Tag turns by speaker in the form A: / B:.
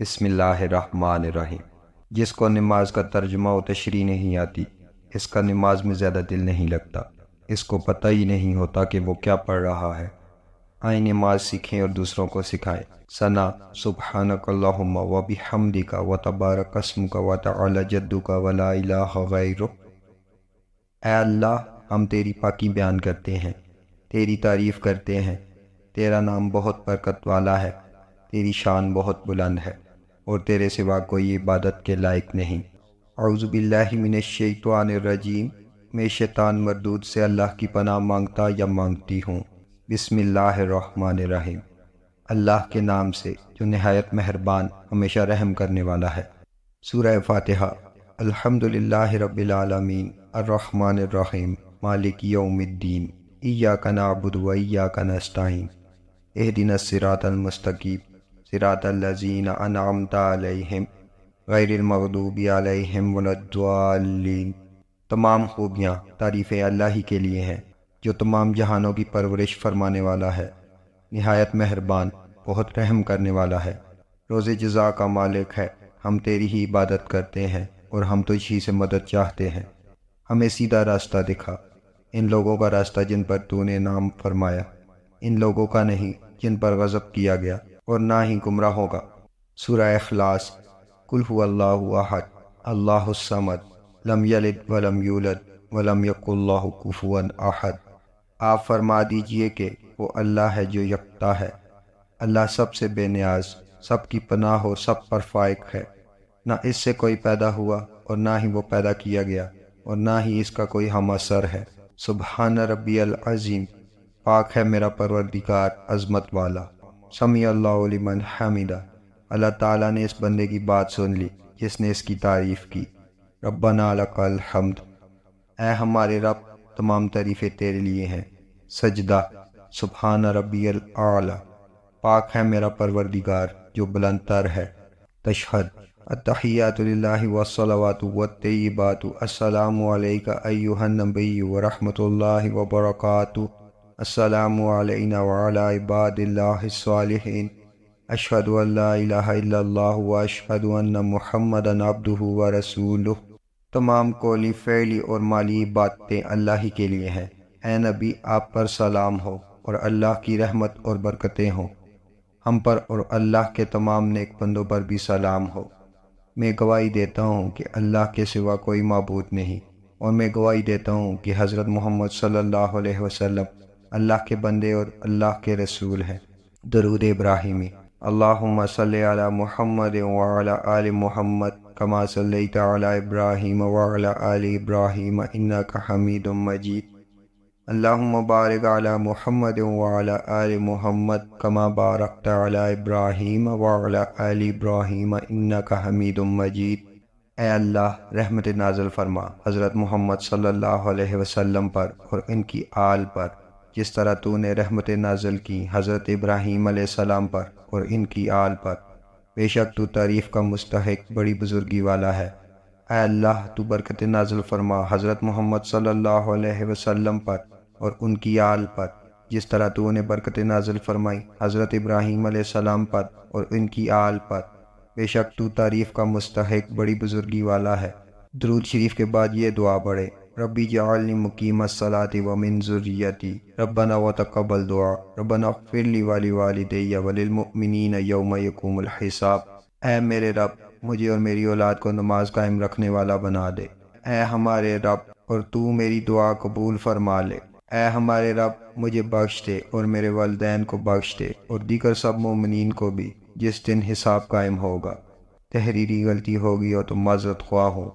A: بسم اللہ الرحمن الرحیم۔ جس کو نماز کا ترجمہ و تشریح نہیں آتی، اس کا نماز میں زیادہ دل نہیں لگتا، اس کو پتہ ہی نہیں ہوتا کہ وہ کیا پڑھ رہا ہے۔ آئیں نماز سیکھیں اور دوسروں کو سکھائیں۔ ثنا سبحانک اللہم و بحمدک و تبارک اسمک و تعالی جدک و لا الہ غیرک۔ اے اللہ، ہم تیری پاکی بیان کرتے ہیں، تیری تعریف کرتے ہیں، تیرا نام بہت برکت والا ہے، تیری شان بہت بلند ہے، اور تیرے سوا کوئی عبادت کے لائق نہیں۔ اعوذ باللہ من الشیطان الرجیم۔ میں شیطان مردود سے اللہ کی پناہ مانگتا یا مانگتی ہوں۔ بسم اللہ الرحمن الرحیم۔ اللہ کے نام سے جو نہایت مہربان، ہمیشہ رحم کرنے والا ہے۔ سورہ فاتحہ۔ الحمدللہ رب العالمین، الرحمن الرحیم، مالک یوم الدین، ایاک نعبد و ایاک نستعین، اہدنا الصراط المستقیم، صراط الذین انعمت علیہم غیر المغضوب علیہم ولا الضالین۔ تمام خوبیاں تعریفیں اللہ ہی کے لیے ہیں، جو تمام جہانوں کی پرورش فرمانے والا ہے، نہایت مہربان، بہت رحم کرنے والا ہے، روز جزا کا مالک ہے۔ ہم تیری ہی عبادت کرتے ہیں اور ہم تجھ ہی سے مدد چاہتے ہیں۔ ہمیں سیدھا راستہ دکھا، ان لوگوں کا راستہ جن پر تو نے نام فرمایا، ان لوگوں کا نہیں جن پر غضب کیا گیا، اور نہ ہی گمراہوں کا۔ سورہ اخلاص۔ قل هو اللہ احد اللہ الصمد لم یلد ولم یولد ولم یکن لہ کفوا احد۔ آپ فرما دیجئے کہ وہ اللہ ہے جو یکتا ہے، اللہ سب سے بے نیاز، سب کی پناہ و سب پر فائق ہے۔ نہ اس سے کوئی پیدا ہوا اور نہ ہی وہ پیدا کیا گیا، اور نہ ہی اس کا کوئی ہم اثر ہے۔ سبحان ربی العظیم، پاک ہے میرا پروردگار عظمت والا۔ سمیع اللہ لمن حمدہ، اللہ تعالیٰ نے اس بندے کی بات سن لی جس نے اس کی تعریف کی۔ ربنا لک الحمد، اے ہمارے رب، تمام تعریفیں تیرے لیے ہیں۔ سجدہ۔ سبحان ربی الاعلی، پاک ہے میرا پروردگار جو بلند تر ہے۔ تشہد۔ التحیات للہ والصلوات والطیبات، السلام علیک ایہا النبی ورحمۃ اللہ وبرکاتہ، السلام علینا وعلی عباد اللہ الصالحین، اشہد ان لا الہ الا اللہ واشہد ان محمدا عبدہ ورسولہ۔ تمام قولی، فعلی اور مالی باتیں اللہ ہی کے لیے ہیں۔ اے نبی، آپ پر سلام ہو اور اللہ کی رحمت اور برکتیں ہوں۔ ہم پر اور اللہ کے تمام نیک بندوں پر بھی سلام ہو۔ میں گواہی دیتا ہوں کہ اللہ کے سوا کوئی معبود نہیں، اور میں گواہی دیتا ہوں کہ حضرت محمد صلی اللہ علیہ وسلم اللہ کے بندے اور اللہ کے رسول ہیں۔ درود ابراہیمی۔ اللہم صلی علی محمد وعلی آل محمد کما صلیت علی ابراہیم وعلی آل ابراہیم انک حمید مجید۔ اللہم بارک علی محمد وعلی آل محمد کما بارکت علی ابراہیم وعلی آل ابراہیم انک حمید مجید۔ اے اللہ، رحمت نازل فرما حضرت محمد صلی اللہ علیہ وسلم پر اور ان کی آل پر، جس طرح تو نے رحمت نازل کی حضرت ابراہیم علیہ السلام پر اور ان کی آل پر۔ بے شک تو تعریف کا مستحق، بڑی بزرگی والا ہے۔ اے اللہ، تو برکت نازل فرما حضرت محمد صلی اللہ علیہ وسلم پر اور ان کی آل پر، جس طرح تو نے برکت نازل فرمائی حضرت ابراہیم علیہ السلام پر اور ان کی آل پر۔ بے شک تو تعریف کا مستحق، بڑی بزرگی والا ہے۔ درود شریف کے بعد یہ دعا پڑھے۔ ربی جعلنی مقیم الصلاۃ ومن ذریتی، ربنا وتقبل دعا، ربنا اغفر لی ولوالدی وللمؤمنین یوم یقوم الحساب۔ اے میرے رب، مجھے اور میری اولاد کو نماز قائم رکھنے والا بنا دے۔ اے ہمارے رب، اور تو میری دعا قبول فرما لے۔ اے ہمارے رب، مجھے بخش دے اور میرے والدین کو بخش دے، اور دیگر سب مومنین کو بھی، جس دن حساب قائم ہوگا۔ تحریری غلطی ہوگی اور تم معذرت خواہ ہو۔